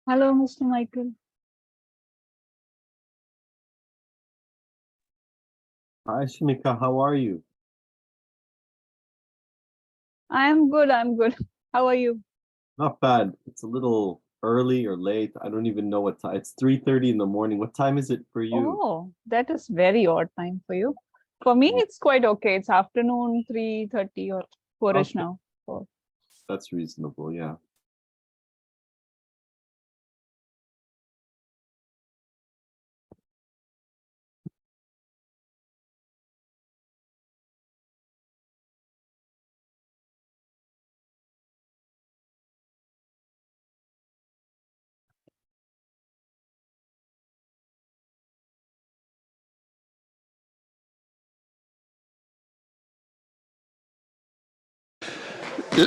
Hello, Mr. Michael. Hi, Shamika. How are you? I'm good. I'm good. How are you? Not bad. It's a little early or late. I don't even know what time. It's 3:30 in the morning. What time is it for you? Oh, that is very odd time for you. For me, Mm, it's quite okay. It's afternoon, 3:30 or 4ish Okay, now. So, that's reasonable. Yeah.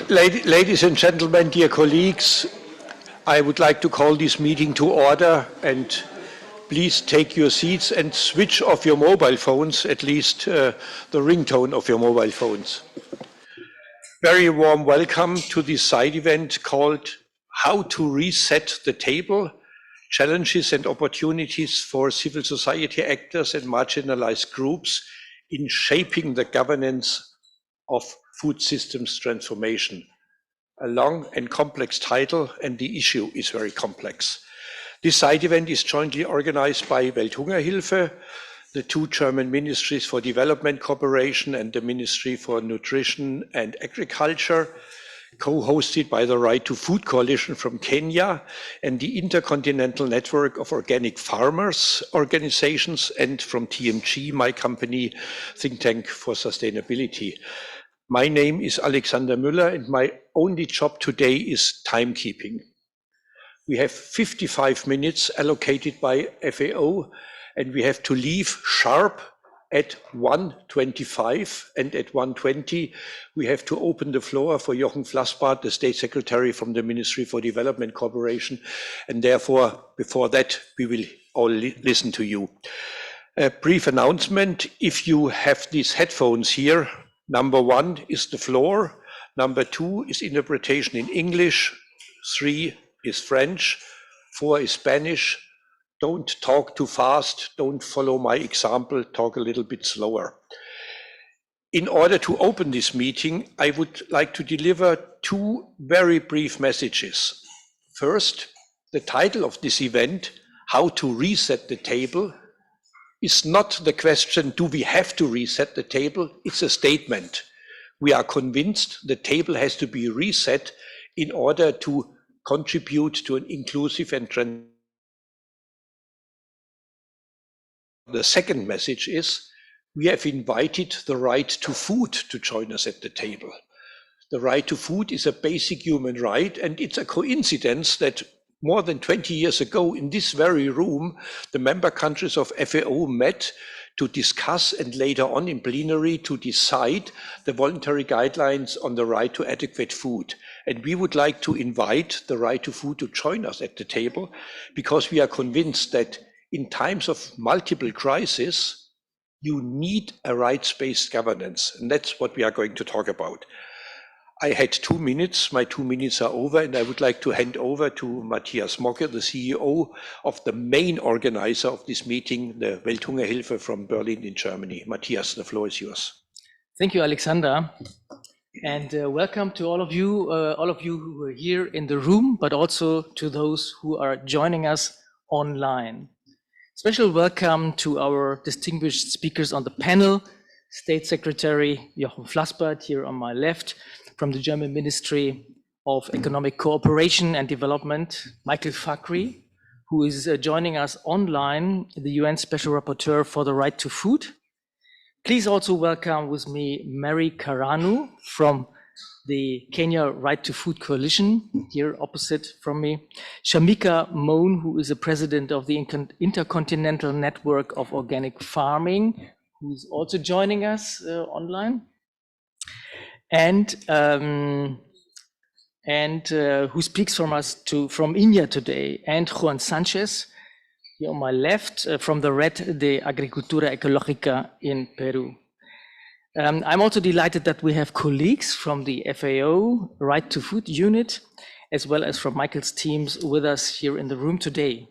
Ladies and gentlemen, dear colleagues, I would like to call this meeting to order, and please take your seats and switch off your mobile phones, at least the ringtone of your mobile phones. Very warm welcome to this side event called How to Reset the Table, Challenges and Opportunities for Civil Society Actors and Marginalized Groups in Shaping the Governance of Food Systems Transformation. A long and complex title, and the issue is very complex. This side event is jointly organized by Welthungerhilfe, the two German ministries for development cooperation and the Ministry for Nutrition and Agriculture, co-hosted by the Right to Food Coalition from Kenya and the Inter-continental network of organic farmers organizations, and from TMG, my company, Think Tank for Sustainability. My name is Alexander Müller, and my only job today is timekeeping. We have 55 minutes allocated by FAO, and we have to leave sharp at 1:25, and at 1:20 we have to open the floor for Jochen Flassbart, the State Secretary from the Ministry for Development Cooperation, and therefore, before that, we will all listen to you. A brief announcement: if you have these headphones here, number 1 is the floor, number 2 is interpretation in English, 3 is French, 4 is Spanish. Don't talk too fast, don't follow my example, talk a little bit slower. In order to open this meeting, I would like to deliver 2 very brief messages. First, the title of this event, How to Reset the Table, is not the question, do we have to reset the table? It's a statement. We are convinced the table has to be reset in order to contribute to an inclusive and The second message is we have invited the right to food to join us at the table. The right to food is a basic human right, and it's a coincidence that more than 20 years ago, in this very room, the member countries of FAO met to discuss and later on in plenary to decide the voluntary guidelines on the right to adequate food. And we would like to invite the right to food to join us at the table, because we are convinced that in times of multiple crises, you need a rights-based governance. And that's what we are going to talk about. I had 2 minutes. My 2 minutes are over, and I would like to hand over to Matthias Mocke, the CEO of the main organizer of this meeting, the Welthungerhilfe from Berlin in Germany. Matthias, the floor is yours. Thank you, Alexander. And welcome to all of you who are here in the room, but also to those who are joining us online. Special welcome to our distinguished speakers on the panel, State Secretary Jochen Flassbart here on my left, from the German Ministry of Economic Cooperation and Development, Michael Fakhri, who is joining us online, the UN Special Rapporteur for the Right to Food. Please also welcome with me Mary Karanu from the Kenya Right to Food Coalition, here opposite from me. Shamika Moan, who is the president of the Inter-continental network of organic farming, who's also joining us online. And who speaks from India today, and Juan Sanchez, here on my left, from the Red de Agricultura Ecológica in Peru. I'm also delighted that we have colleagues from the FAO Right to Food unit, as well as from Michael's teams with us here in the room today.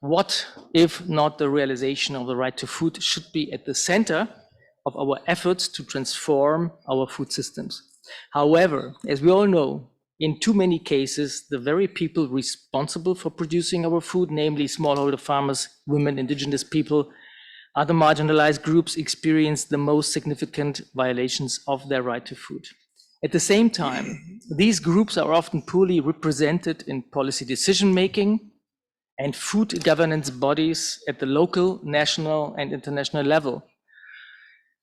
What, if not the realization of the right to food, should be at the center of our efforts to transform our food systems? However, as we all know, in too many cases, the very people responsible for producing our food, namely smallholder farmers, women, indigenous people, other marginalized groups, experience the most significant violations of their right to food. At the same time, these groups are often poorly represented in policy decision-making and food governance bodies at the local, national, and international level.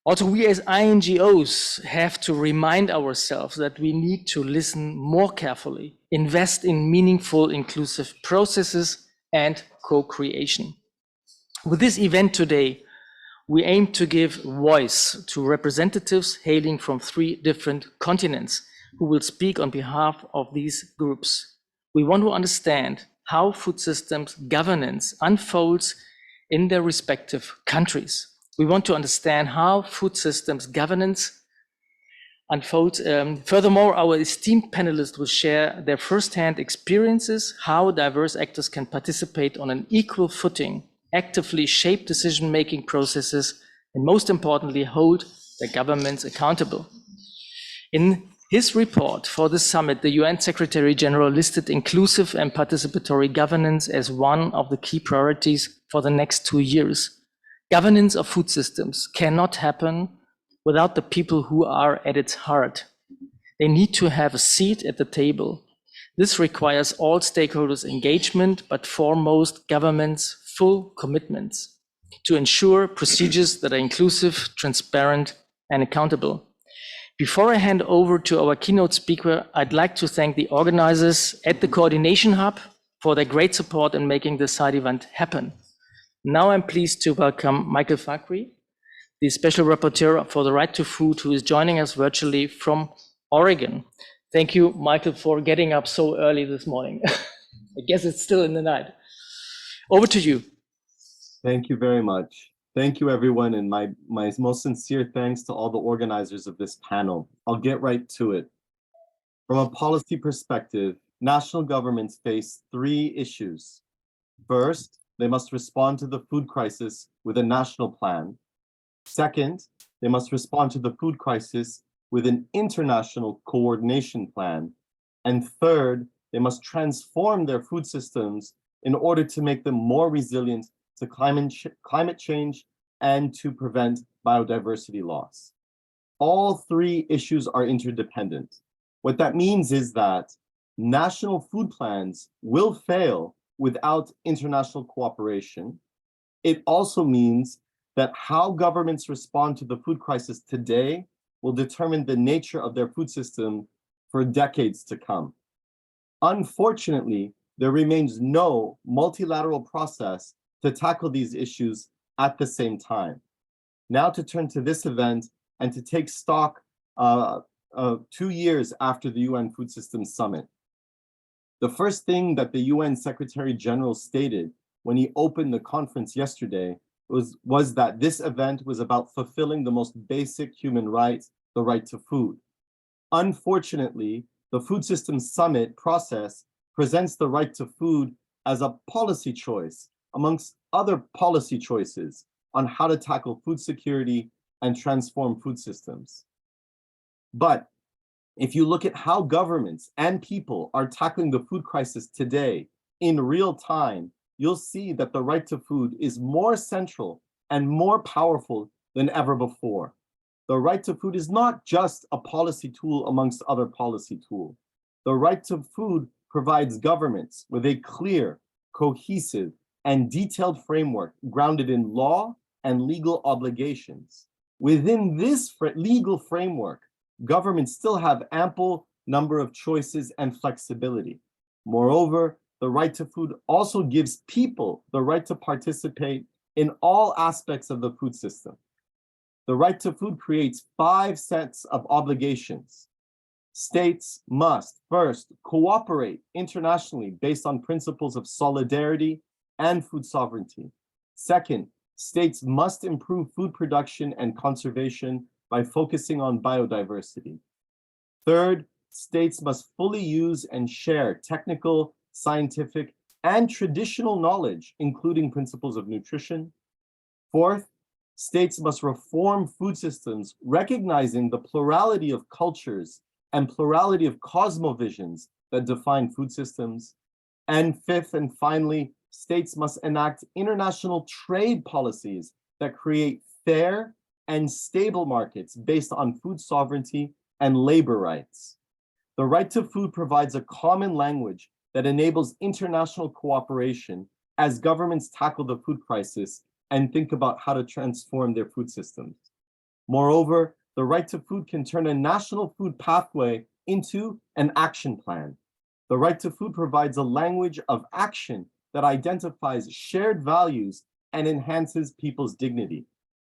Also, we as INGOs have to remind ourselves that we need to listen more carefully, invest in meaningful, inclusive processes and co-creation. With this event today, we aim to give voice to representatives hailing from 3 different continents who will speak on behalf of these groups. We want to understand how food systems governance unfolds in their respective countries. We want to understand how food systems governance unfolds. Furthermore, our esteemed panelists will share their firsthand experiences, how diverse actors can participate on an equal footing, actively shape decision-making processes, and most importantly, hold their governments accountable. In his report for the summit, the UN Secretary General listed inclusive and participatory governance as one of the key priorities for the next 2 years. Governance of food systems cannot happen without the people who are at its heart. They need to have a seat at the table. This requires all stakeholders' engagement, but foremost governments' full commitments to ensure procedures that are inclusive, transparent, and accountable. Before I hand over to our keynote speaker, I'd like to thank the organizers at the Coordination Hub for their great support in making this side event happen. Now I'm pleased to welcome Michael Fakhri, the Special Rapporteur for the Right to Food, who is joining us virtually from Oregon. Thank you, Michael, for getting up so early this morning. I guess it's still in the night. Over to you. Thank you very much. Thank you, everyone, and my most sincere thanks to all the organizers of this panel. I'll get right to it. From a policy perspective, national governments face 3 issues. First, they must respond to the food crisis with a national plan. Second, they must respond to the food crisis with an international coordination plan. And third, they must transform their food systems in order to make them more resilient to climate change and to prevent biodiversity loss. All 3 issues are interdependent. What that means is that national food plans will fail without international cooperation. It also means that how governments respond to the food crisis today will determine the nature of their food system for decades to come. Unfortunately, there remains no multilateral process to tackle these issues at the same time. Now to turn to this event and to take stock 2 years after the UN Food Systems Summit. The first thing that the UN Secretary General stated when he opened the conference yesterday was that this event was about fulfilling the most basic human right, the right to food. Unfortunately, the Food Systems Summit process presents the right to food as a policy choice amongst other policy choices on how to tackle food security and transform food systems. But if you look at how governments and people are tackling the food crisis today in real time, you'll see that the right to food is more central and more powerful than ever before. The right to food is not just a policy tool amongst other policy tools. The right to food provides governments with a clear, cohesive, and detailed framework grounded in law and legal obligations. Within this legal framework, governments still have ample number of choices and flexibility. Moreover, the right to food also gives people the right to participate in all aspects of the food system. The right to food creates 5 sets of obligations. States must, first, cooperate internationally based on principles of solidarity and food sovereignty. Second, states must improve food production and conservation by focusing on biodiversity. Third, states must fully use and share technical, scientific, and traditional knowledge, including principles of nutrition. Fourth, states must reform food systems, recognizing the plurality of cultures and plurality of cosmovisions that define food systems. And fifth, and finally, states must enact international trade policies that create fair and stable markets based on food sovereignty and labor rights. The right to food provides a common language that enables international cooperation as governments tackle the food crisis and think about how to transform their food systems. Moreover, the right to food can turn a national food pathway into an action plan. The right to food provides a language of action that identifies shared values and enhances people's dignity.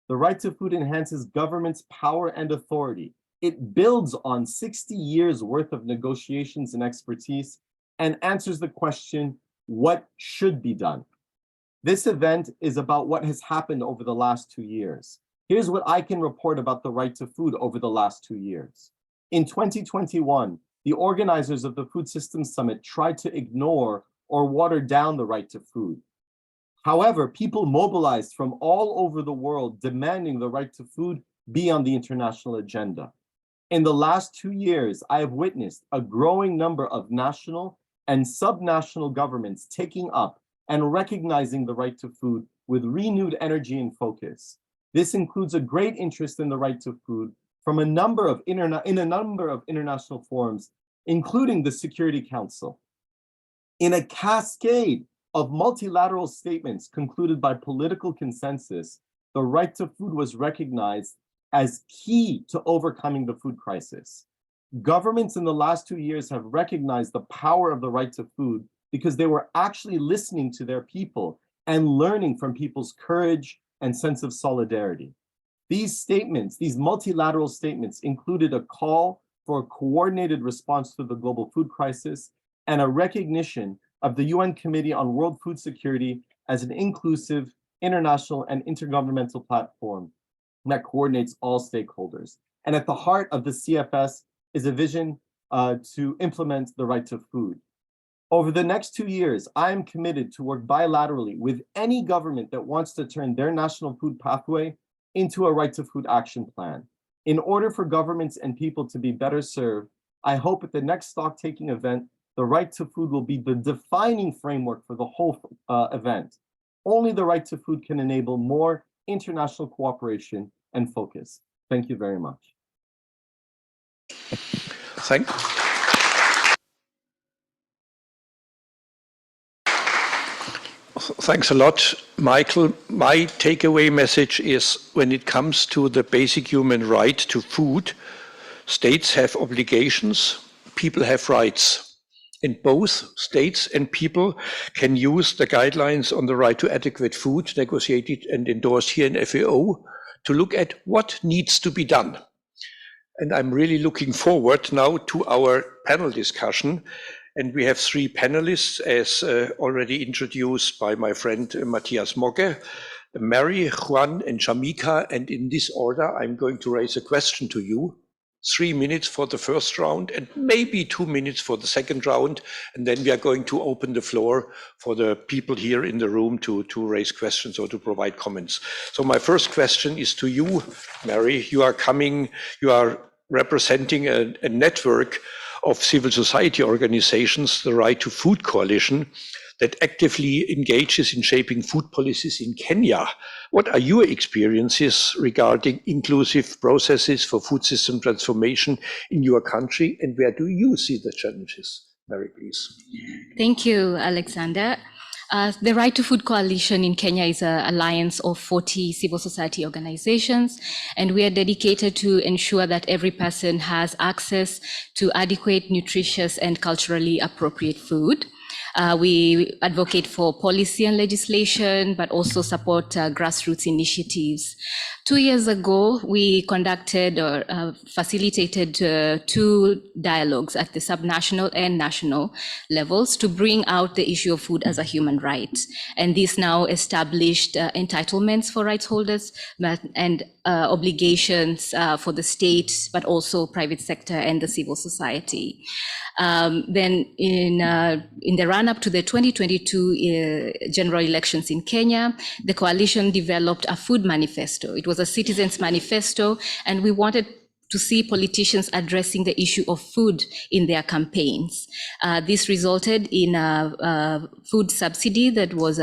The right to food enhances government's power and authority. It builds on 60 years worth of negotiations and expertise and answers the question, what should be done? This event is about what has happened over the last 2 years. Here's what I can report about the right to food over the last 2 years. In 2021, the organizers of the Food Systems Summit tried to ignore or water down the right to food. However, people mobilized from all over the world demanding the right to food be on the international agenda. In the last 2 years, I have witnessed a growing number of national and subnational governments taking up and recognizing the right to food with renewed energy and focus. This includes a great interest in the right to food from a number of international forums, including the Security Council. In a cascade of multilateral statements concluded by political consensus, the right to food was recognized as key to overcoming the food crisis. Governments in the last 2 years have recognized the power of the right to food because they were actually listening to their people and learning from people's courage and sense of solidarity. These statements, these multilateral statements, included a call for a coordinated response to the global food crisis and a recognition of the UN Committee on World Food Security as an inclusive, international, and intergovernmental platform that coordinates all stakeholders. And at the heart of the CFS is a vision to implement the right to food. Over the next 2 years, I am committed to work bilaterally with any government that wants to turn their national food pathway into a right to food action plan. In order for governments and people to be better served, I hope at the next stock-taking event, the right to food will be the defining framework for the whole event. Only the right to food can enable more international cooperation and focus. Thank you very much. Thanks a lot, Michael. My takeaway message is when it comes to the basic human right to food, states have obligations, people have rights. And both states and people can use the guidelines on the right to adequate food negotiated and endorsed here in FAO to look at what needs to be done. And I'm really looking forward now to our panel discussion. And we have 3 panelists, as already introduced by my friend Matthias Mogge, Mary, Juan, and Shamika. And in this order, I'm going to raise a question to you. 3 minutes for the first round and maybe 2 minutes for the second round. And then we are going to open the floor for the people here in the room to raise questions or to provide comments. So my first question is to you, Mary. You are representing a network of civil society organizations, the Right to Food Coalition, that actively engages in shaping food policies in Kenya. What are your experiences regarding inclusive processes for food system transformation in your country, and where do you see the challenges? Mary, please. Thank you, Alexander. The Right to Food Coalition in Kenya is an alliance of 40 civil society organizations, and we are dedicated to ensure that every person has access to adequate, nutritious, and culturally appropriate food. We advocate for policy and legislation, but also support grassroots initiatives 2 years ago, we conducted or facilitated 2 dialogues at the subnational and national levels to bring out the issue of food as a human right. And this now established entitlements for rights holders and obligations for the state, but also private sector and the civil society. Then in the run-up to the 2022 general elections in Kenya, the coalition developed a food manifesto. It was a citizens' manifesto, and we wanted to see politicians addressing the issue of food in their campaigns. This resulted in a food subsidy that was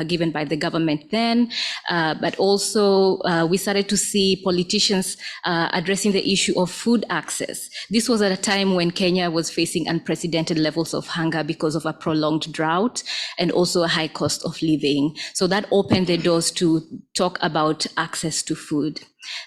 given by the government then, but also we started to see politicians addressing the issue of food access. This was at a time when Kenya was facing unprecedented levels of hunger because of a prolonged drought and also a high cost of living. So that opened the doors to talk about access to food.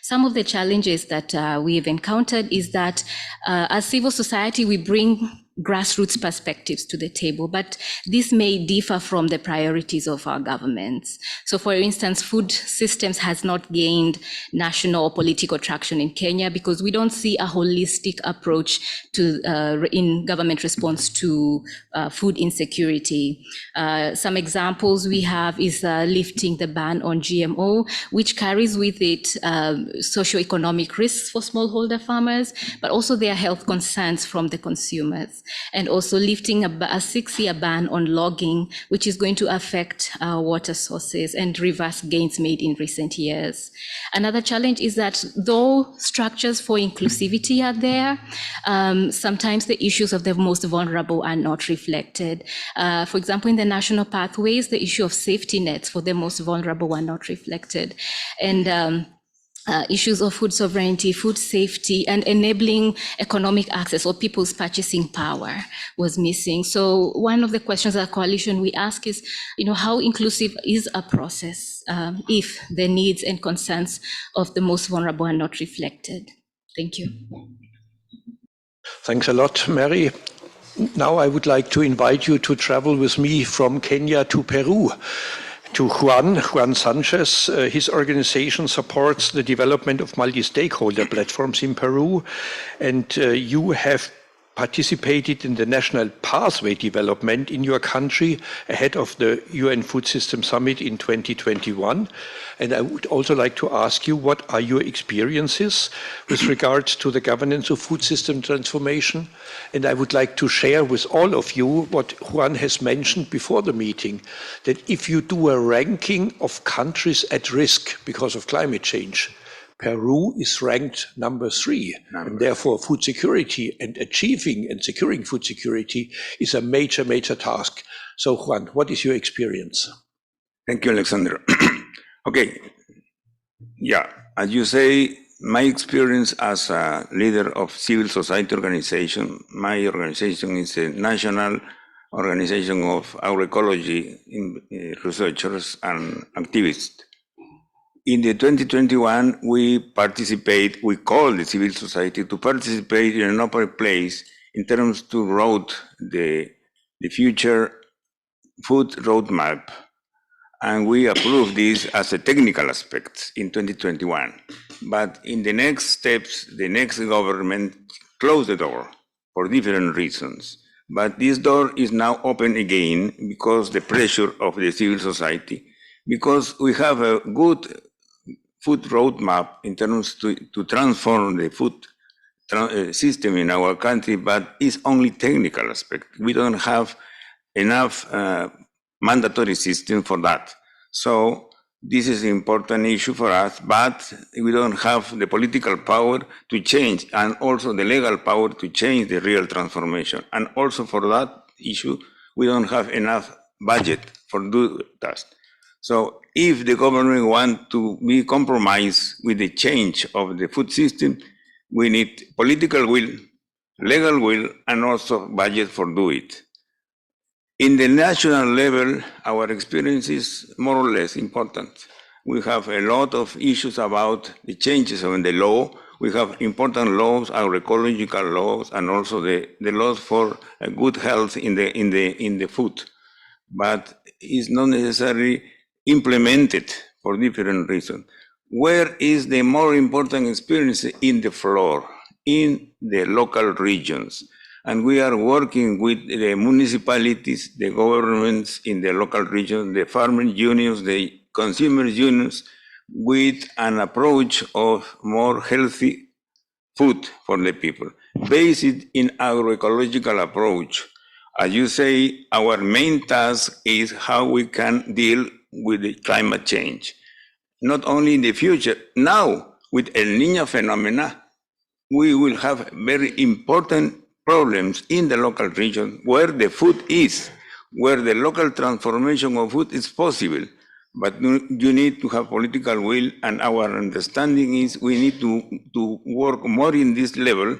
Some of the challenges that we have encountered is that as civil society, we bring grassroots perspectives to the table, but this may differ from the priorities of our governments. So for instance, food systems has not gained national political traction in Kenya because we don't see a holistic approach to in government response to food insecurity. Some examples we have is lifting the ban on GMO, which carries with it socioeconomic risks for smallholder farmers, but also their health concerns from the consumers. And also lifting a 6-year ban on logging, which is going to affect our water sources and reverse gains made in recent years. Another challenge is that though structures for inclusivity are there, sometimes the issues of the most vulnerable are not reflected. For example, in the national pathways, the issue of safety nets for the most vulnerable are not reflected. And issues of food sovereignty, food safety, and enabling economic access or people's purchasing power was missing. So one of the questions at coalition we ask is, how inclusive is a process if the needs and concerns of the most vulnerable are not reflected? Thank you. Thanks a lot, Mary. Now I would like to invite you to travel with me from Kenya to Peru. To Juan Sanchez. His organization supports the development of multi-stakeholder platforms in Peru, and you have participated in the national pathway development in your country ahead of the UN Food System Summit in 2021. And I would also like to ask you, what are your experiences with regards to the governance of food system transformation? And I would like to share with all of you what Juan has mentioned before the meeting, that if you do a ranking of countries at risk because of climate change, Peru is ranked number 3, and therefore food security and achieving and securing food security is a major, major task. So Juan, what is your experience? Thank you, Alexander. Okay, yeah, as you say, my experience as a leader of civil society organization, my organization is a national organization of agroecology researchers and activists. In the 2021, we call the civil society to participate in an open place in terms to write the future food roadmap. And we approved this as a technical aspect in 2021. But in the next steps, the next government closed the door for different reasons. But this door is now open again because the pressure of the civil society, because we have a good food roadmap in terms to transform the food system in our country, but it's only technical aspect. We don't have enough mandatory system for that. So this is an important issue for us, but we don't have the political power to change and also the legal power to change the real transformation. And also for that issue, we don't have enough budget for do that. So if the government wants to be compromised with the change of the food system, we need political will, legal will, and also budget for do it. In the national level, our experience is more or less important. We have a lot of issues about the changes in the law. We have important laws, agroecological laws, and also the laws for good health in the food. But it's not necessarily implemented for different reasons. where is the more important experience in the floor, in the local regions. And we are working with the municipalities, the governments in the local regions, the farming unions, the consumer unions, with an approach of more healthy food for the people, based in agroecological approach. As you say, our main task is how we can deal with the climate change. Not only in the future, now with El Niño phenomena, we will have very important problems in the local region where the food is, where the local transformation of food is possible. But you need to have political will, and our understanding is we need to work more in this level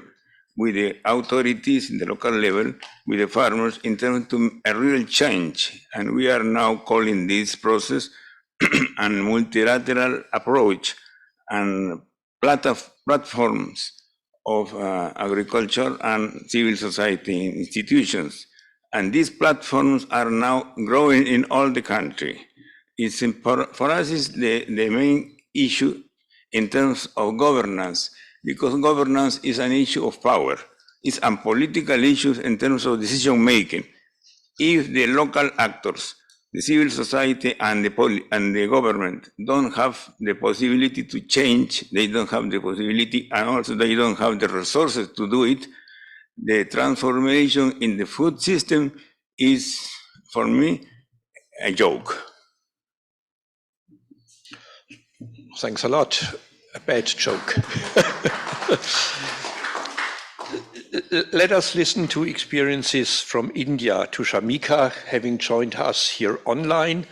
with the authorities in the local level, with the farmers, in terms of a real change. And we are now calling this process a multilateral approach and platforms of agriculture and civil society institutions. And these platforms are now growing in all the country. It's for us is the main issue in terms of governance, because governance is an issue of power. It's a political issue in terms of decision making. If the local actors, the civil society and the government don't have the possibility to change, they don't have the possibility, and also they don't have the resources to do it, the transformation in the food system is, for me, a joke. Thanks a lot. A bad joke. Let us listen to experiences from India, to Shamika, having joined us here online.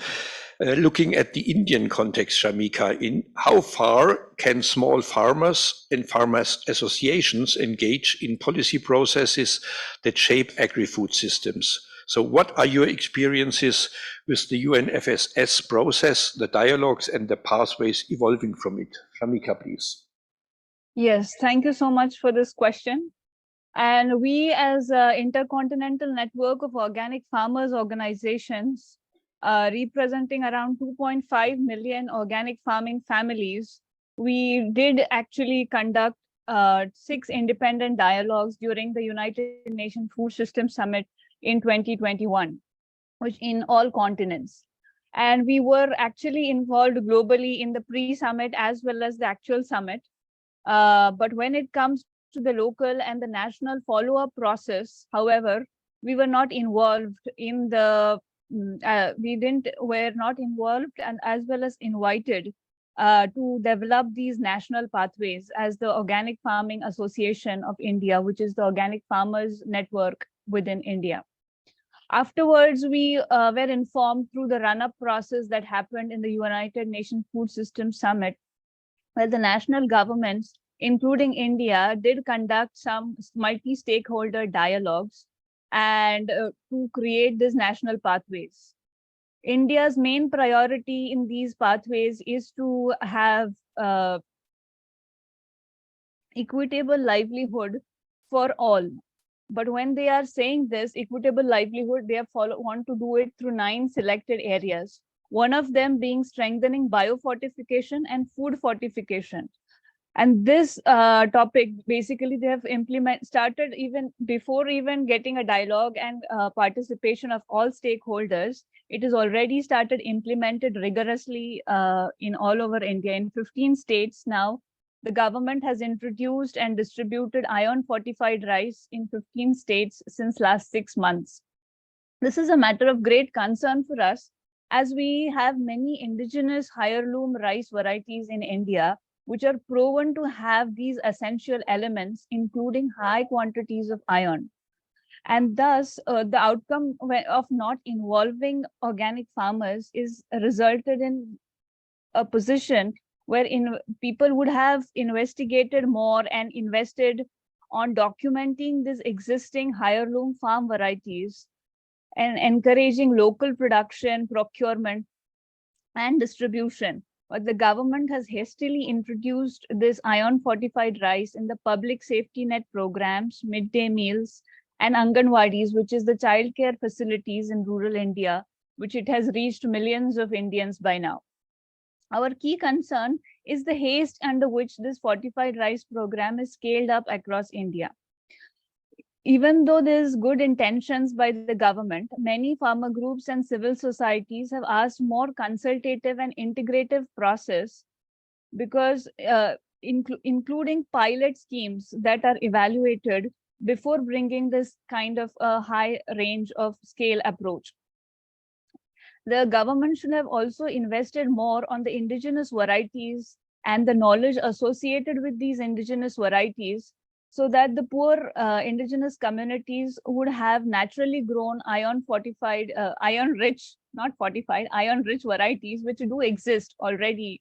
Looking at the Indian context, Shamika, in how far can small farmers and farmers associations engage in policy processes that shape agri-food systems? So what are your experiences with the UNFSS process, the dialogues and the pathways evolving from it? Shamika, please. Yes, thank you so much for this question. And we, as an Inter-continental network of organic farmers organizations, representing around 2.5 million organic farming families, we did actually conduct 6 independent dialogues during the United Nations Food System Summit in 2021, which in all continents. And we were actually involved globally in the pre-summit as well as the actual summit. But when it comes to the local and the national follow-up process, however, we were not involved in the, were not involved and as well as invited to develop these national pathways as the Organic Farming Association of India, which is the Organic Farmers Network within India. Afterwards, we were informed through the run-up process that happened in the United Nations Food System Summit, where the national governments, including India, did conduct some multi-stakeholder dialogues and to create these national pathways. India's main priority in these pathways is to have equitable livelihood for all. But when they are saying this equitable livelihood, they want to do it through 9 selected areas. One of them being strengthening biofortification and food fortification. And this topic, basically, they have started even before even getting a dialogue and participation of all stakeholders. It is already started implemented rigorously in all over India. In 15 states now, the government has introduced and distributed iron-fortified rice in 15 states since last 6 months. This is a matter of great concern for us, as we have many indigenous heirloom rice varieties in India, which are proven to have these essential elements, including high quantities of iron. And thus, the outcome of not involving organic farmers is resulted in a position wherein people would have investigated more and invested on documenting these existing heirloom farm varieties and encouraging local production, procurement, and distribution. But the government has hastily introduced this iron-fortified rice in the public safety net programs, midday meals, and Anganwadis, which is the childcare facilities in rural India, which it has reached millions of Indians by now. Our key concern is the haste under which this fortified rice program is scaled up across India. Even though there's good intentions by the government, many farmer groups and civil societies have asked more consultative and integrative process, because including pilot schemes that are evaluated before bringing this kind of a high range of scale approach. The government should have also invested more on the indigenous varieties and the knowledge associated with these indigenous varieties, so that the poor indigenous communities would have naturally grown iron-fortified, iron-rich, not fortified, iron-rich varieties which do exist already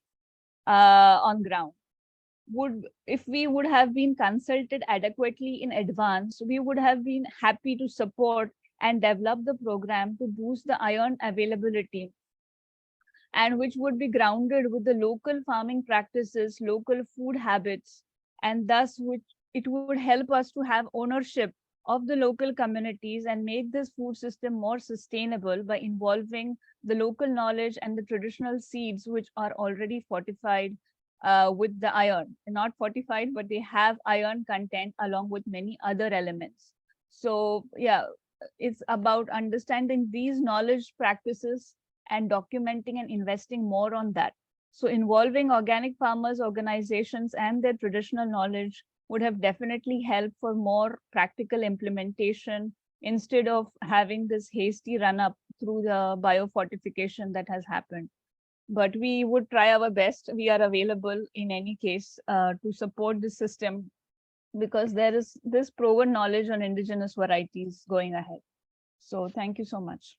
on ground. If we would have been consulted adequately in advance, we would have been happy to support and develop the program to boost the iron availability, and which would be grounded with the local farming practices, local food habits, and thus it would help us to have ownership of the local communities and make this food system more sustainable by involving the local knowledge and the traditional seeds which are already fortified with the iron. Not fortified, but they have iron content along with many other elements. So yeah, it's about understanding these knowledge practices and documenting and investing more on that. So involving organic farmers organizations and their traditional knowledge would have definitely helped for more practical implementation instead of having this hasty run up through the biofortification that has happened. But we would try our best. We are available in any case to support the system, because there is this proven knowledge on indigenous varieties going ahead. So thank you so much.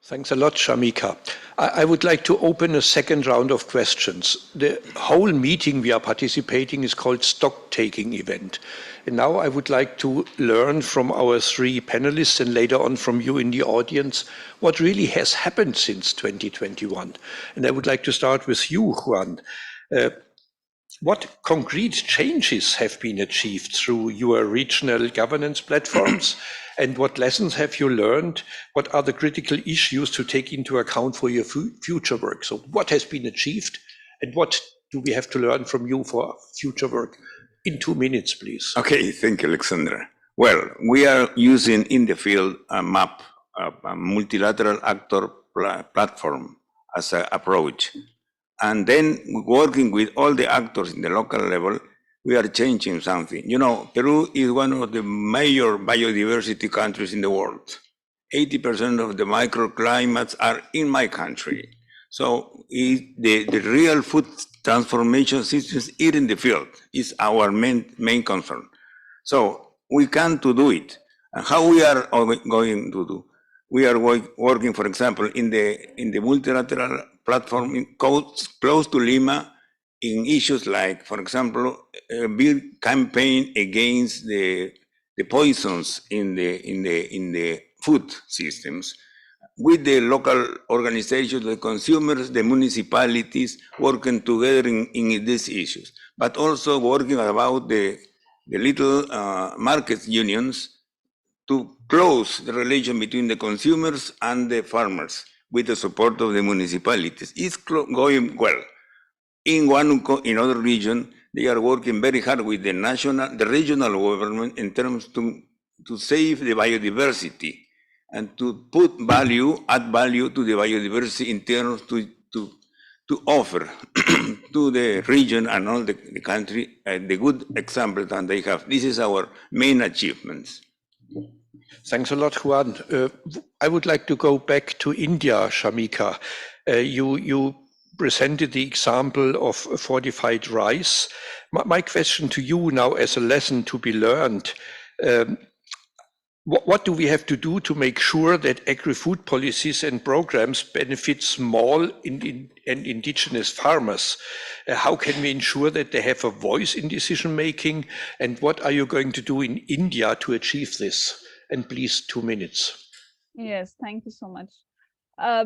Thanks a lot, Shamika. I would like to open a second round of questions. The whole meeting we are participating is called Stock-Taking Event. And now I would like to learn from our three panelists and later on from you in the audience what really has happened since 2021. And I would like to start with you, Juan. What concrete changes have been achieved through your regional governance platforms? And what lessons have you learned? What are the critical issues to take into account for your future work? So what has been achieved and what do we have to learn from you for future work? In 2 minutes, please. Okay, thank you, Alexandra. Well, we are using in the field a MAP, a multilateral actor platform as an approach. And then working with all the actors in the local level, we are changing something. You know, Peru is one of the major biodiversity countries in the world. 80% of the microclimates are in my country. So the real food transformation systems here in the field is our main concern. So we can to do it. And how we are going to do? We are working, for example, in the multilateral platform close to Lima, in issues like, for example, a big campaign against the poisons in the food systems, with the local organizations, the consumers, the municipalities, working together in these issues, but also working about the little market unions to close the relation between the consumers and the farmers with the support of the municipalities. It's going well. In other region, they are working very hard with the regional government in terms to save the biodiversity and to add value to the biodiversity in terms to offer to the region and all the country the good example that they have. This is our main achievements. Thanks a lot, Juan. I would like to go back to India, Shamika. You presented the example of fortified rice. My question to you now, as a lesson to be learned, what do we have to do to make sure that agri-food policies and programs benefit small and indigenous farmers? How can we ensure that they have a voice in decision making? And what are you going to do in India to achieve this? And please, 2 minutes. Yes, thank you so much.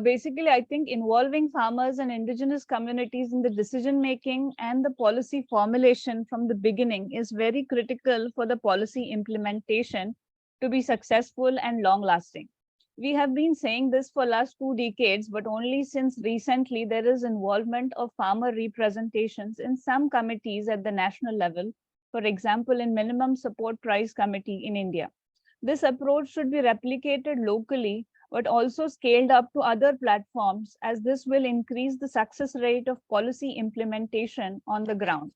Basically, I think involving farmers and indigenous communities in the decision making and the policy formulation from the beginning is very critical for the policy implementation to be successful and long lasting. We have been saying this for last 2 decades, but only since recently there is involvement of farmer representations in some committees at the national level, for example, in Minimum Support Price Committee in India. This approach should be replicated locally, but also scaled up to other platforms, as this will increase the success rate of policy implementation on the ground.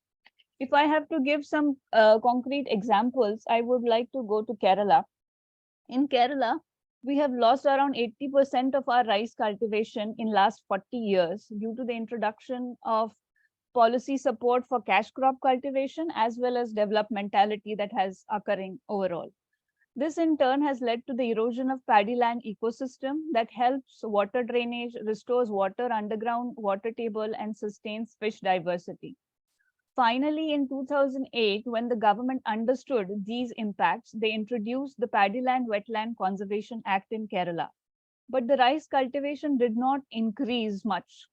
If I have to give some concrete examples, I would like to go to Kerala. In Kerala, we have lost around 80% of our rice cultivation in last 40 years due to the introduction of policy support for cash crop cultivation as well as developmentality that has occurring overall. This in turn has led to the erosion of paddy land ecosystem that helps water drainage, restores water underground water table, and sustains fish diversity. Finally, in 2008, when the government understood these impacts, they introduced the Paddyland Wetland Conservation Act in Kerala. But the rice cultivation did not increase much.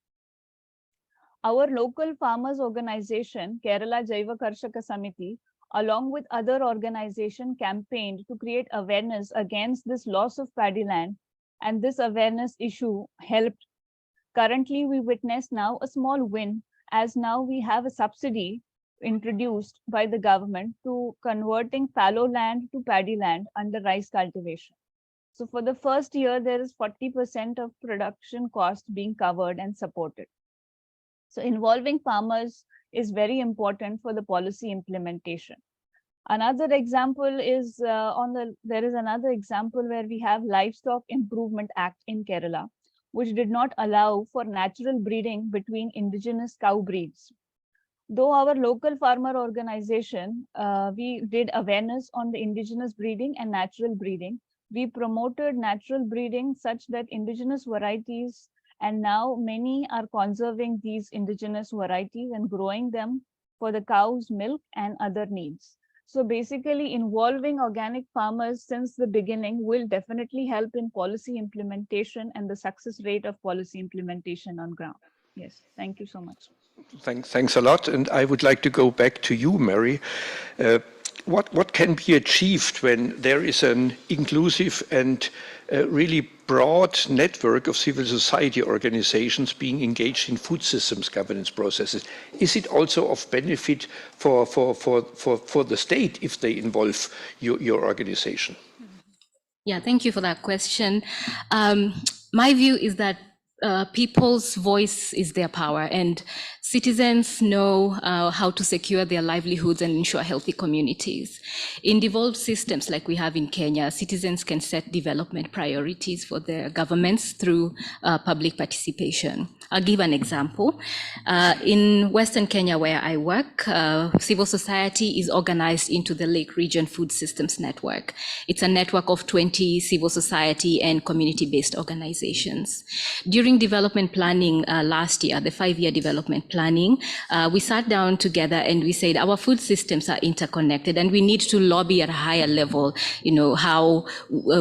Our local farmers organization, Kerala Jaiva Karshaka Samiti, along with other organizations, campaigned to create awareness against this loss of paddy land, and this awareness issue helped. Currently, we witness now a small win, as now we have a subsidy introduced by the government to converting fallow land to paddy land under rice cultivation. So for the first year, there is 40% of production cost being covered and supported. So involving farmers is very important for the policy implementation. Another example is there is another example where we have Livestock Improvement Act in Kerala, which did not allow for natural breeding between indigenous cow breeds. Though our local farmer organization, we did awareness on the indigenous breeding and natural breeding. We promoted natural breeding such that indigenous varieties, and now many are conserving these indigenous varieties and growing them for the cow's milk and other needs. So basically involving organic farmers since the beginning will definitely help in policy implementation and the success rate of policy implementation on ground. Yes, thank you so much. Thanks a lot. And I would like to go back to you, Mary. What can be achieved when there is an inclusive and really broad network of civil society organizations being engaged in food systems governance processes? Is it also of benefit for the state if they involve your organization? Yeah, thank you for that question. My view is that people's voice is their power, and citizens know how to secure their livelihoods and ensure healthy communities. In devolved systems like we have in Kenya, citizens can set development priorities for their governments through public participation. I'll give an example. In Western Kenya, where I work, civil society is organized into the Lake Region Food Systems Network. It's a network of 20 civil society and community-based organizations. During development planning last year, the 5-year development planning, we sat down together and we said our food systems are interconnected and we need to lobby at a higher level, how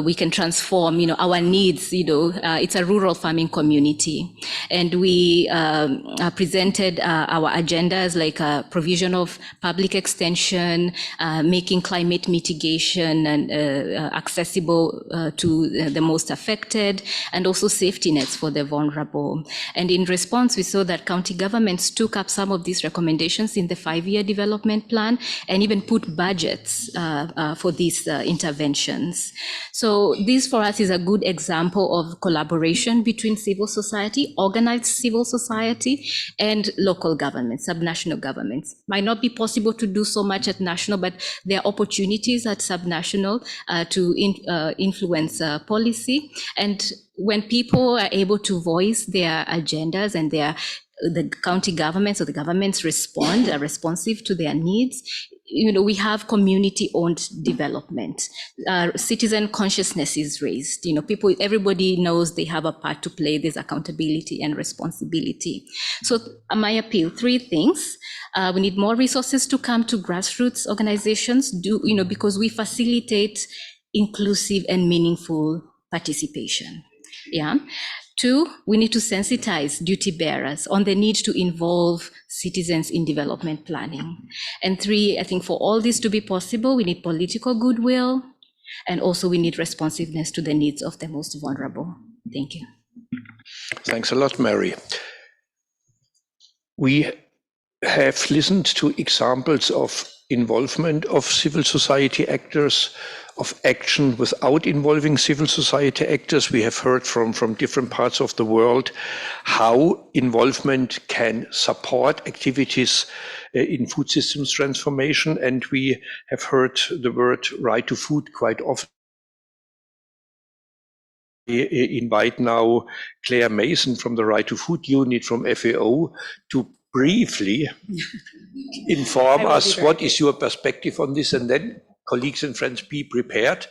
we can transform, our needs, it's a rural farming community. And we presented our agendas like provision of public extension, making climate mitigation and accessible to the most affected, and also safety nets for the vulnerable. And in response, we saw that county governments took up some of these recommendations in the 5-year development plan and even put budgets for these interventions. So this for us is a good example of collaboration between civil society, organized civil society, and local governments, subnational governments. Might not be possible to do so much at national, but there are opportunities at subnational to influence policy. And when people are able to voice their agendas and the county governments or the governments respond, are responsive to their needs, we have community-owned development. Citizen consciousness is raised. Everybody knows they have a part to play. There's accountability and responsibility. So my appeal, 3 things. We need more resources to come to grassroots organizations, because we facilitate inclusive and meaningful participation. Yeah. 2, we need to sensitize duty bearers on the need to involve citizens in development planning. And 3, I think for all this to be possible, we need political goodwill, And also we need responsiveness to the needs of the most vulnerable. Thank you. Thanks a lot, Mary. We have listened to examples of involvement of civil society actors, of action without involving civil society actors. We have heard from different parts of the world how involvement can support activities in food systems transformation. And we have heard the word right to food quite often. I invite now Claire Mason from the Right to Food Unit from FAO to briefly inform us what is your perspective on this, and then colleagues and friends, be prepared.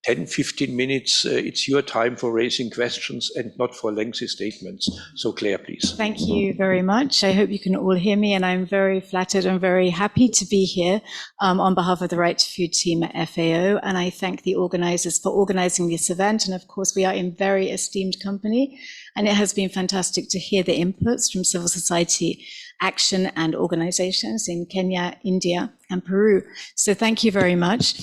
10-15 minutes, it's your time for raising questions and not for lengthy statements. So Claire, please. Thank you very much. I hope you can all hear me, and I'm very flattered and very happy to be here on behalf of the Right to Food team at FAO. And I thank the organizers for organizing this event. And of course, we are in very esteemed company, and it has been fantastic to hear the inputs from civil society action and organizations in Kenya, India, and Peru. So thank you very much.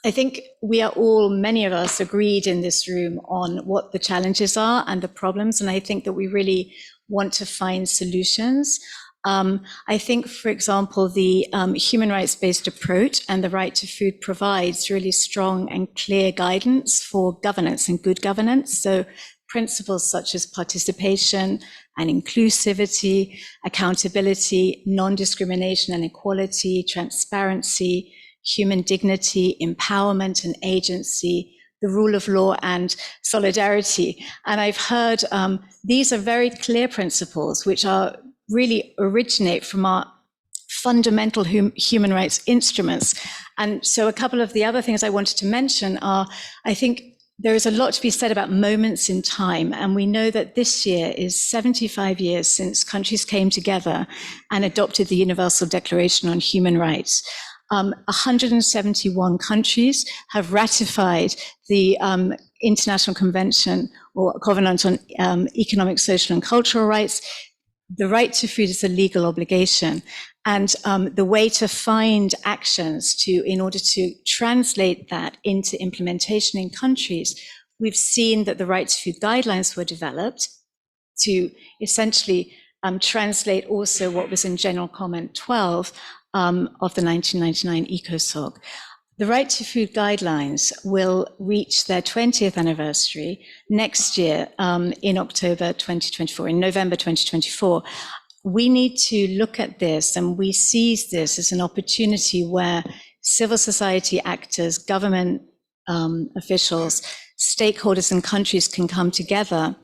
I think we are all, many of us, agreed in this room on what the challenges are and the problems, and I think that we really want to find solutions. I think, for example, the human rights-based approach and the right to food provides really strong and clear guidance for governance and good governance. So principles such as participation and inclusivity, accountability, non-discrimination and equality, transparency, human dignity, empowerment and agency, the rule of law and solidarity. And I've heard these are very clear principles which are really originate from our fundamental human rights instruments. And so a couple of the other things I wanted to mention are, I think there is a lot to be said about moments in time. And we know that this year is 75 years since countries came together and adopted the Universal Declaration on Human Rights. 171 countries have ratified the International Convention or Covenant on Economic, Social and Cultural Rights. The right to food is a legal obligation. And the way to find actions in order to translate that into implementation in countries, we've seen that the right to food guidelines were developed to essentially translate also what was in General Comment 12 of the 1999 ECOSOC. The Right to Food guidelines will reach their 20th anniversary next year in October 2024, in November 2024. We need to look at this, and we seize this as an opportunity where civil society actors, government officials, stakeholders and countries can come together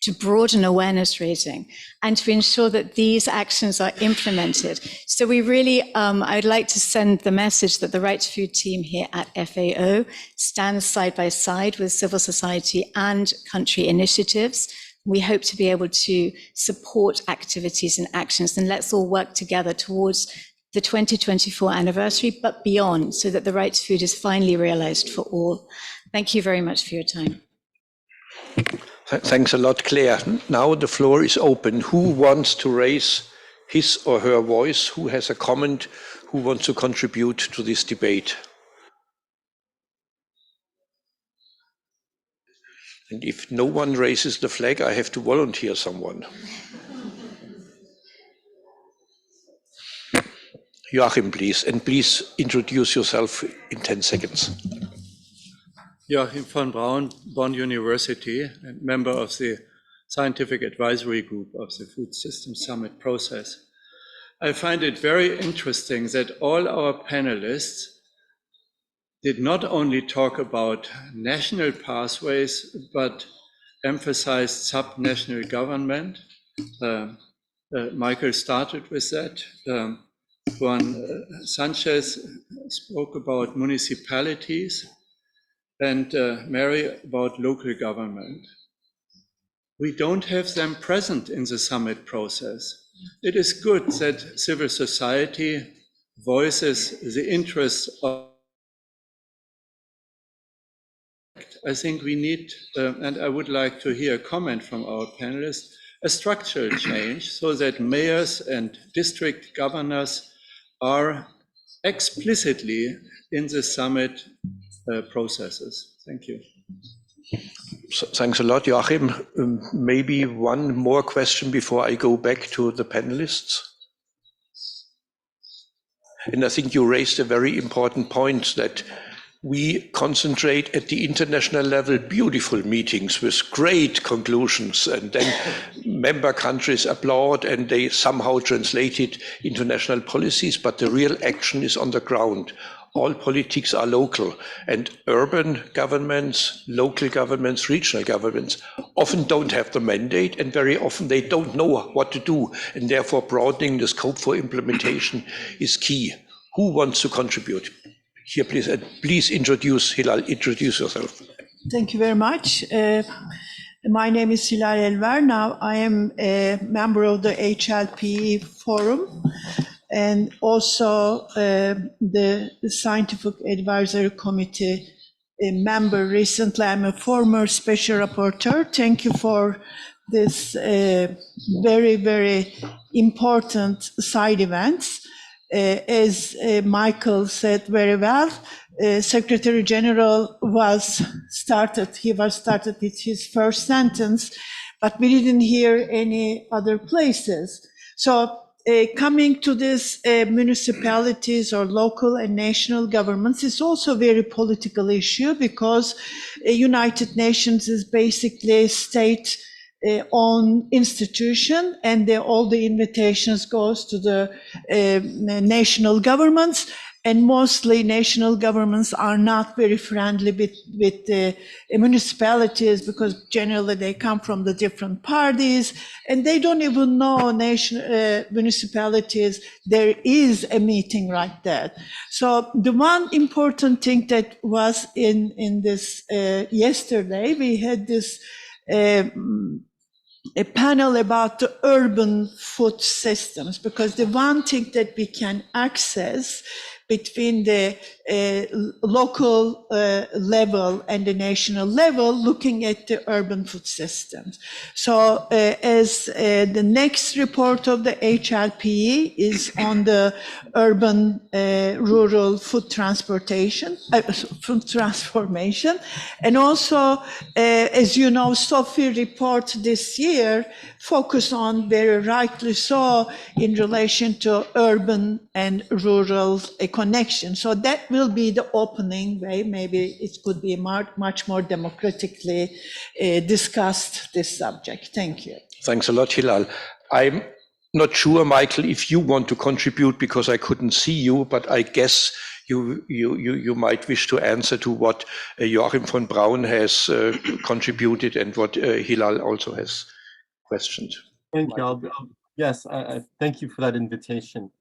to broaden awareness raising and to ensure that these actions are implemented. So we really, I would like to send the message that the Right to Food team here at FAO stands side by side with civil society and country initiatives. We hope to be able to support activities and actions, and let's all work together towards the 2024 anniversary, but beyond, so that the right to food is finally realized for all. Thank you very much for your time. Thanks a lot, Claire. Now the floor is open. Who wants to raise his or her voice? Who has a comment? Who wants to contribute to this debate? And if no one raises the flag, I have to volunteer someone. Joachim, please, and please introduce yourself in 10 seconds. Joachim von Braun, Bonn University, and member of the Scientific Advisory Group of the Food Systems Summit process. I find it very interesting that all our panelists did not only talk about national pathways, but emphasized subnational government. Michael started with that. Juan Sanchez spoke about municipalities, and Mary about local government. We don't have them present in the summit process. It is good that civil society voices the interests of. I think we need, and I would like to hear a comment from our panelists, a structural change so that mayors and district governors are explicitly in the summit processes. Thank you. Thanks a lot, Joachim. Maybe one more question before I go back to the panelists. And I think you raised a very important point that we concentrate at the international level, beautiful meetings with great conclusions, and then member countries applaud and they somehow translate it into national policies, but the real action is on the ground. All politics are local, and urban governments, local governments, regional governments often don't have the mandate, and very often they don't know what to do, and therefore broadening the scope for implementation is key. Who wants to contribute? Here, please, please introduce Hilal. Introduce yourself. Thank you very much. My name is Hilal Elver. Now I am a member of the HLPE Forum and also the Scientific Advisory Committee member. Recently, I'm a former special rapporteur. Thank you for this very, very important side events. As Michael said very well, Secretary General started with his first sentence, but we didn't hear any other places. So coming to this municipalities or local and national governments is also a very political issue, because United Nations is basically state own institution, and all the invitations goes to the national governments, and mostly national governments are not very friendly with the municipalities, because generally they come from the different parties and they don't even know municipalities there is a meeting like that. So the one important thing that was in this yesterday, we had this a panel about the urban food systems, because the one thing that we can access between the local level and the national level, looking at the urban food systems. So as the next report of the HLPE is on the urban rural food transformation, and also, as you know, Sophie report this year focus on, very rightly so, in relation to urban and rural connection. So that will be the opening way. Maybe it could be much more democratically discussed, this subject. Thank you. Thanks a lot, Hilal. I'm not sure, Michael, if you want to contribute, because I couldn't see you, but I guess you might wish to answer to what Joachim von Braun has contributed and what Hilal also has questioned. Thank you. Yes, thank you for that invitation.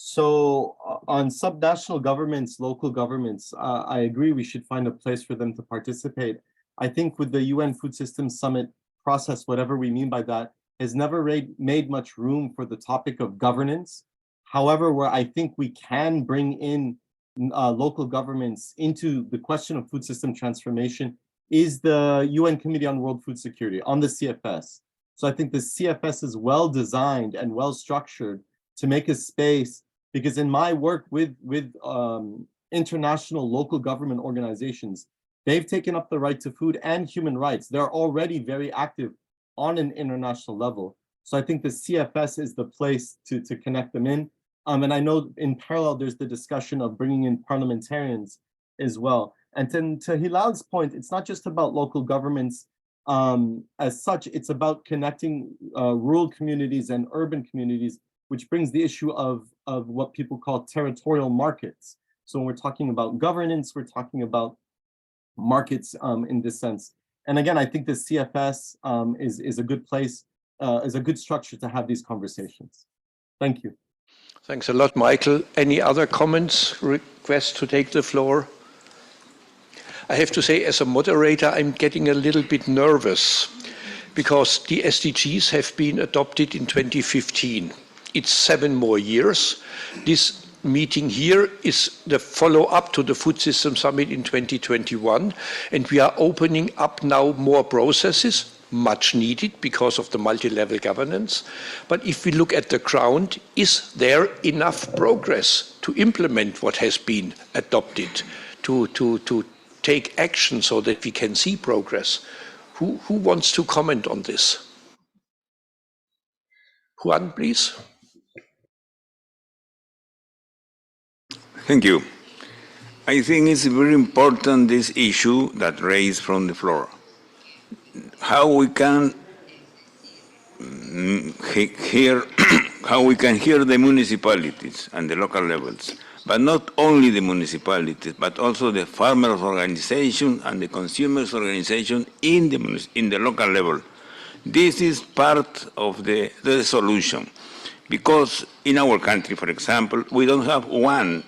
So on subnational governments, local governments, I agree we should find a place for them to participate. I think with the UN Food Systems Summit process, whatever we mean by that, has never made much room for the topic of governance. However, where I think we can bring in local governments into the question of food system transformation is the UN Committee on World Food Security, on the CFS. So I think the CFS is well designed and well structured to make a space, because in my work with international local government organizations, they've taken up the right to food and human rights. They're already very active on an international level. So I think the CFS is the place to connect them in. And I know in parallel, there's the discussion of bringing in parliamentarians as well. And to Hilal's point, it's not just about local governments as such, it's about connecting rural communities and urban communities, which brings the issue of what people call territorial markets. So when we're talking about governance, we're talking about markets in this sense. And again, I think the CFS is a good place, is a good structure to have these conversations. Thank you. Thanks a lot, Michael. Any other comments, requests to take the floor? I have to say, as a moderator, I'm getting a little bit nervous because the SDGs have been adopted in 2015. It's 7 more years. This meeting here is the follow-up to the Food System Summit in 2021, and we are opening up now more processes, much needed because of the multi-level governance. But if we look at the ground, is there enough progress to implement what has been adopted, to take action so that we can see progress. Who wants to comment on this? Juan, please. Thank you. I think it's very important, this issue that raised from the floor. How we can hear how we can hear the municipalities and the local levels, but not only the municipalities, but also the farmers' organization and the consumers' organization in the local level. This is part of the solution, because in our country, for example, we don't have one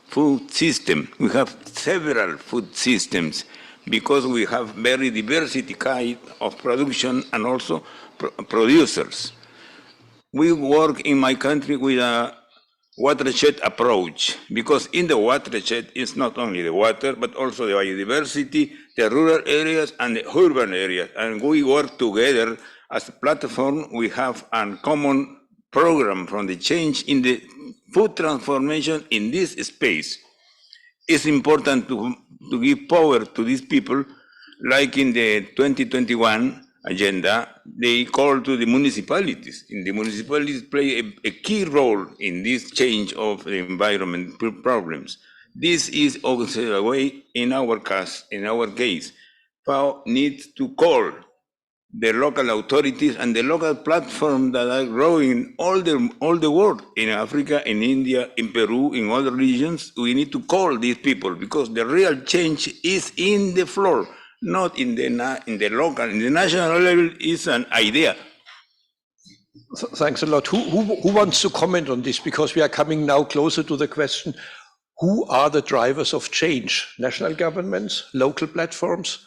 food system. We have several food systems because we have very diversity kind of production and also producers. We work in my country with a watershed approach, because in the watershed it's not only the water, but also the biodiversity, the rural areas and the urban areas. And we work together as a platform. We have a common program from the change in the food transformation in this space. It's important to give power to these people, like in the 2021 agenda, they call to the municipalities. And the municipalities play a key role in this change of the environment problems. This is also a way in our case, FAO needs to call the local authorities and the local platforms that are growing all the world, in Africa, in India, in Peru, in other regions. We need to call these people, because the real change is in the floor, not in the local. In the national level is an idea. Thanks a lot. Who wants to comment on this? Because we are coming now closer to the question, who are the drivers of change? National governments, local platforms?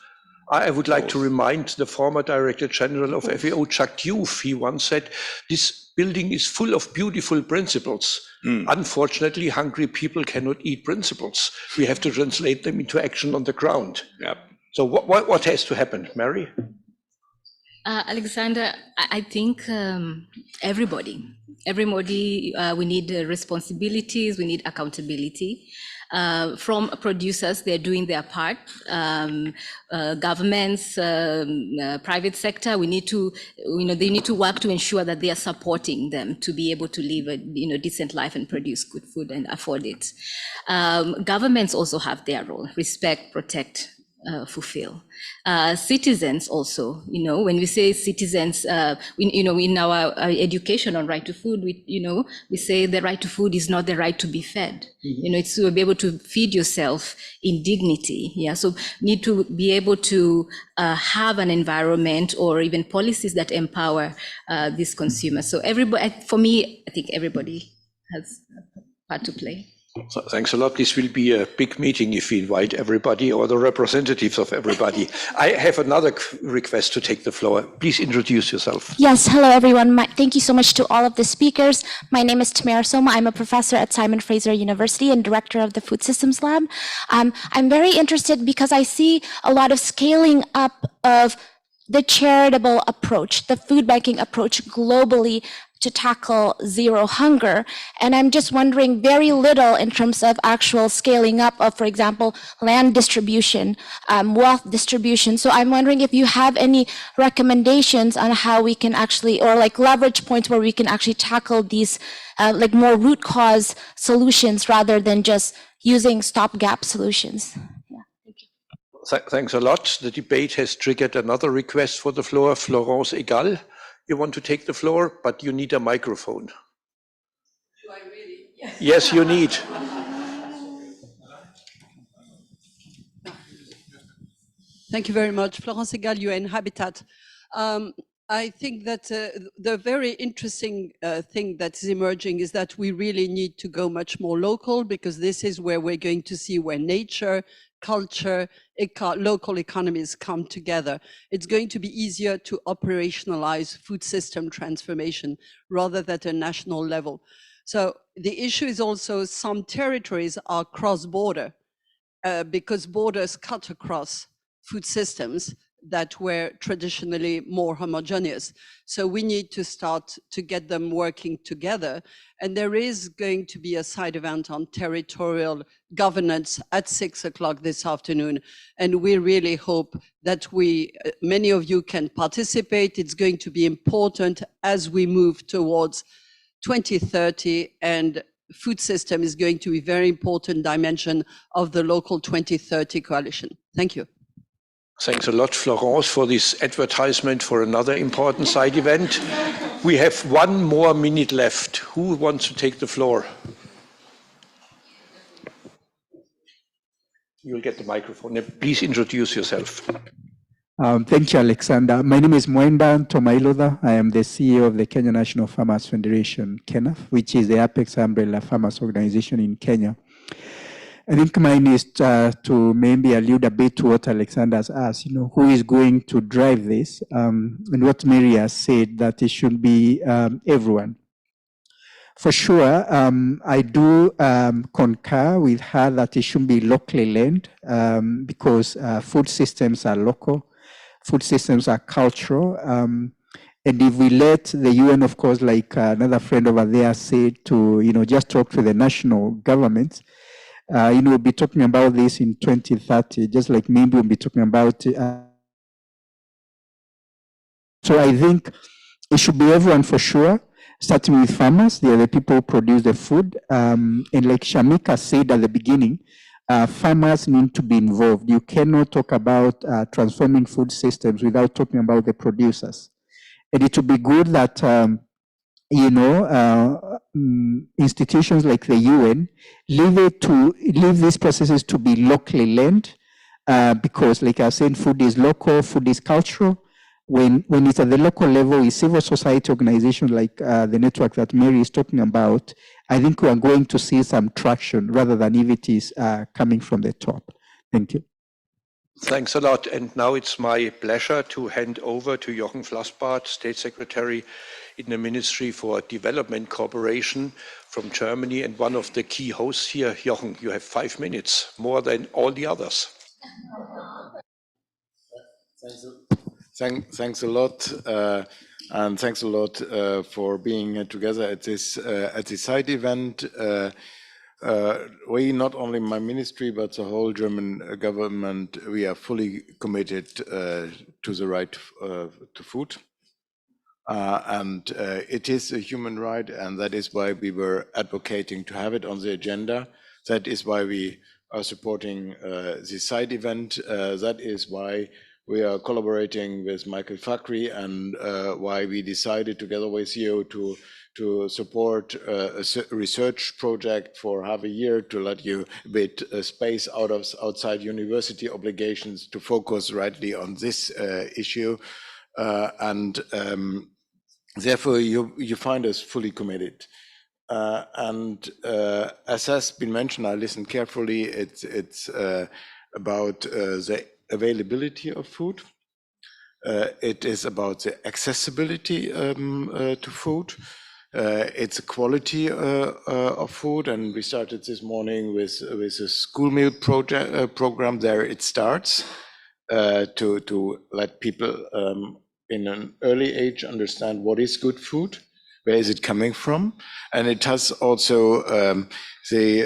I would like to remind the former Director General of FAO, Jacques Diouf. He once said, this building is full of beautiful principles. Unfortunately, hungry people cannot eat principles. We have to translate them into action on the ground. Yep. So what has to happen, Mary? Alexander, I think everybody, we need responsibilities, we need accountability. From producers, they're doing their part. Governments, private sector, we need to, they need to work to ensure that they are supporting them to be able to live a decent life and produce good food and afford it. Governments also have their role: respect, protect, fulfill. Citizens also, when we say citizens, in our education on right to food, we say the right to food is not the right to be fed. It's to be able to feed yourself in dignity. Yeah, so need to be able to have an environment or even policies that empower these consumers. So everybody, for me, I think everybody has a part to play. So thanks a lot. This will be a big meeting if we invite everybody or the representatives of everybody. I have another request to take the floor. Please introduce yourself. Yes, hello everyone. Thank you so much to all of the speakers. My name is Tamara Soma. I'm a professor at Simon Fraser University and director of the Food Systems Lab. I'm very interested because I see a lot of scaling up of the charitable approach, the food banking approach globally to tackle zero hunger. And I'm just wondering very little in terms of actual scaling up of, for example, land distribution, wealth distribution. So I'm wondering if you have any recommendations on how we can actually, or like leverage points where we can actually tackle these like more root cause solutions rather than just using stopgap solutions. Yeah, thank you. Thanks a lot. The debate has triggered another request for the floor. Florence Egal. You want to take the floor, but you need a microphone. Do I really? Yes, you need. Thank you very much. Florence Egal, UN Habitat. I think that the very interesting thing that is emerging is that we really need to go much more local, because this is where we're going to see where nature, culture, local economies come together. It's going to be easier to operationalize food system transformation rather than at a national level. So the issue is also some territories are cross-border because borders cut across food systems. that were traditionally more homogeneous. So we need to start to get them working together. And there is going to be a side event on territorial governance at 6 o'clock this afternoon. And we really hope that many of you can participate. It's going to be important as we move towards 2030, and food system is going to be a very important dimension of the local 2030 coalition. Thank you. Thanks a lot, Florence, for this advertisement for another important side event. We have 1 more minute left. Who wants to take the floor? You'll get the microphone. Please introduce yourself. Thank you, Alexander. My name is Mwenda Tomailoda. I am the CEO of the Kenya National Farmers Federation, KENAF, which is the apex umbrella farmers organization in Kenya. I think mine is to maybe allude a bit to what Alexander's asked, who is going to drive this, and what Mary has said, that it should be everyone. For sure, I do concur with her that it should be locally led, because food systems are local, food systems are cultural, and if we let the UN, of course, like another friend over there said, to just talk to the national governments, we'll be talking about this in 2030, just like maybe we'll be talking about it. So I think it should be everyone for sure, starting with farmers. They are the people who produce the food. And like Shamika said at the beginning, farmers need to be involved. You cannot talk about transforming food systems without talking about the producers. And it would be good that institutions like the UN leave these processes to be locally led, because, like I said, food is local, food is cultural. When it's at the local level, with civil society organizations like the network that Mary is talking about, I think we are going to see some traction rather than if it is coming from the top. Thank you. Thanks a lot. And now it's my pleasure to hand over to Jochen Flassbart, State Secretary in the Ministry for Development Cooperation from Germany, and one of the key hosts here. Jochen, you have 5 minutes, more than all the others. Thanks a lot, and thanks a lot for being together at this side event. We, not only my ministry, but the whole German government, we are fully committed to the right to food. And it is a human right, and that is why we were advocating to have it on the agenda. That is why we are supporting this side event. That is why we are collaborating with Michael Fakri, and why we decided together with you to support a research project for half a year to let you a bit space outside university obligations to focus rightly on this issue. Therefore, you find us fully committed. As has been mentioned, I listened carefully. It's about the availability of food. It is about the accessibility to food. It's a quality of food, and we started this morning with a school meal program. There it starts to let people in an early age understand what is good food, where is it coming from, and it has also the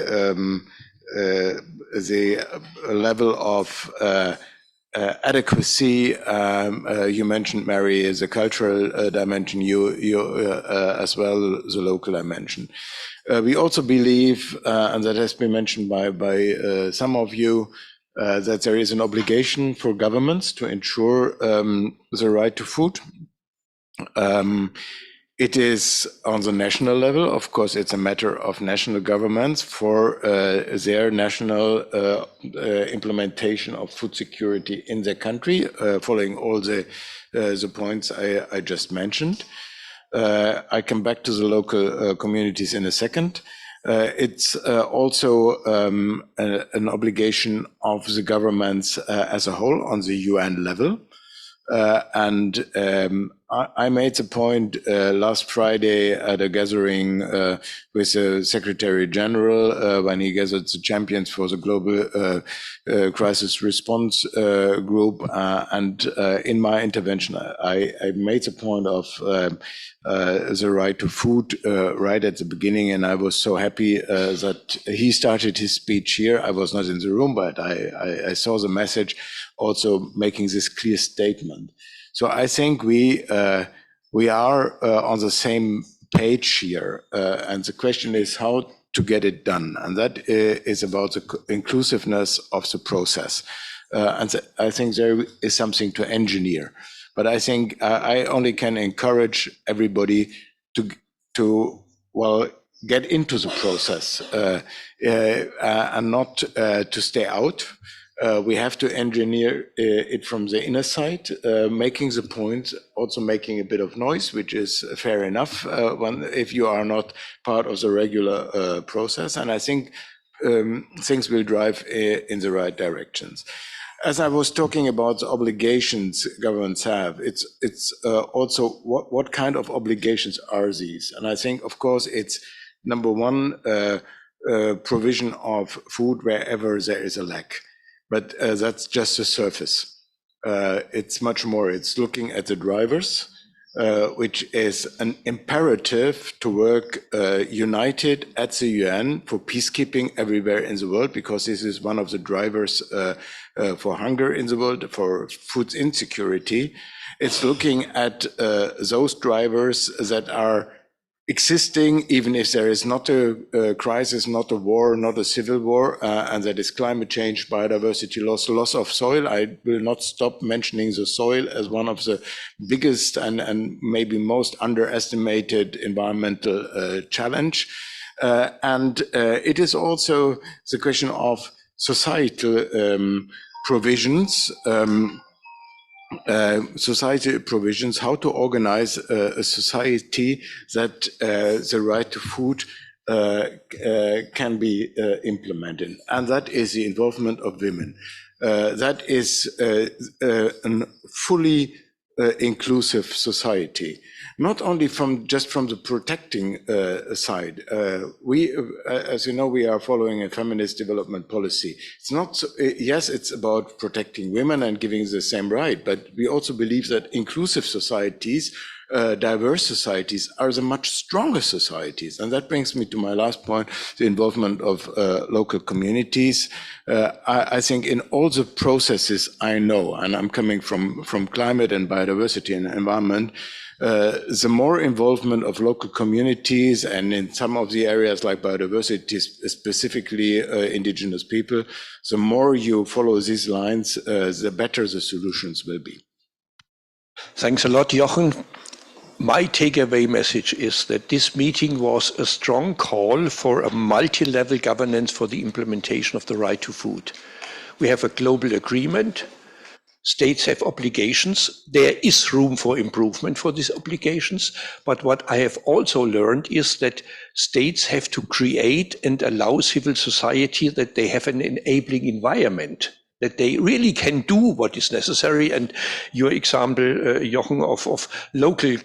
level of adequacy. You mentioned, Mary, as a cultural dimension, you as well, the local dimension. We also believe, and that has been mentioned by some of you, that there is an obligation for governments to ensure the right to food. It is on the national level. Of course, it's a matter of national governments for their national implementation of food security in their country, following all the points I just mentioned. I come back to the local communities in a second. It's also an obligation of the governments as a whole on the UN level. I made the point last Friday at a gathering with the Secretary General when he gathered the champions for the global crisis response group. And in my intervention, I made the point of the right to food right at the beginning. And I was so happy that he started his speech here. I was not in the room, but I saw the message also making this clear statement. So I think we are on the same page here, and the question is how to get it done, and that is about the inclusiveness of the process. And I think there is something to engineer, but I think I only can encourage everybody to well get into the process and not to stay out. We have to engineer it from the inner side, making the point, also making a bit of noise, which is fair enough if you are not part of the regular process. And I think things will drive in the right directions. As I was talking about the obligations governments have, it's also what kind of obligations are these? And I think, of course, it's number one, provision of food wherever there is a lack. But that's just the surface. It's much more. It's looking at the drivers, which is an imperative to work united at the UN for peacekeeping everywhere in the world, because this is one of the drivers for hunger in the world, for food insecurity. It's looking at those drivers that are existing, even if there is not a crisis, not a war, not a civil war, and that is climate change, biodiversity loss of soil. I will not stop mentioning the soil as one of the biggest and maybe most underestimated environmental challenge. And it is also the question of societal provisions, how to organize a society that the right to food can be implemented. And that is the involvement of women. That is a fully inclusive society. Not only just from the protecting side. As you know, we are following a feminist development policy. It's not, yes, it's about protecting women and giving the same right, but we also believe that inclusive societies, diverse societies are the much stronger societies. And that brings me to my last point, the involvement of local communities. I think in all the processes I know, and I'm coming from climate and biodiversity and environment, the more involvement of local communities, and in some of the areas like biodiversity, specifically indigenous people, the more you follow these lines, the better the solutions will be. Thanks a lot, Jochen. My takeaway message is that this meeting was a strong call for a multi-level governance for the implementation of the right to food. We have a global agreement. States have obligations. There is room for improvement for these obligations. But what I have also learned is that states have to create and allow civil society that they have an enabling environment, that they really can do what is necessary. And your example, Jochen, of local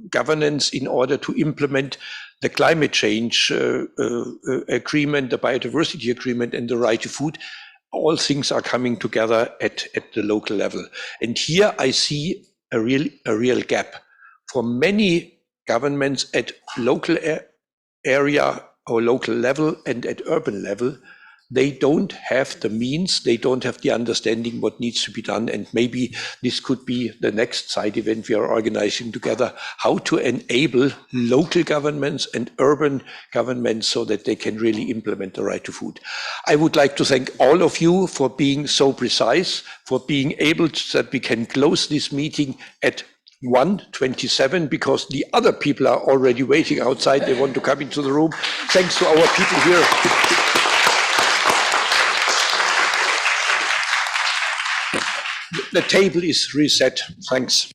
governance in order to implement the climate change agreement, the biodiversity agreement, and the right to food, all things are coming together at the local level. And here I see a real gap for many governments at local area or local level and at urban level. They don't have the means, they don't have the understanding what needs to be done. And maybe this could be the next side event we are organizing together, how to enable local governments and urban governments so that they can really implement the right to food. I would like to thank all of you for being so precise, for being able that we can close this meeting at 1:27, because the other people are already waiting outside. They want to come into the room. Thanks to our people here. The table is reset. Thanks.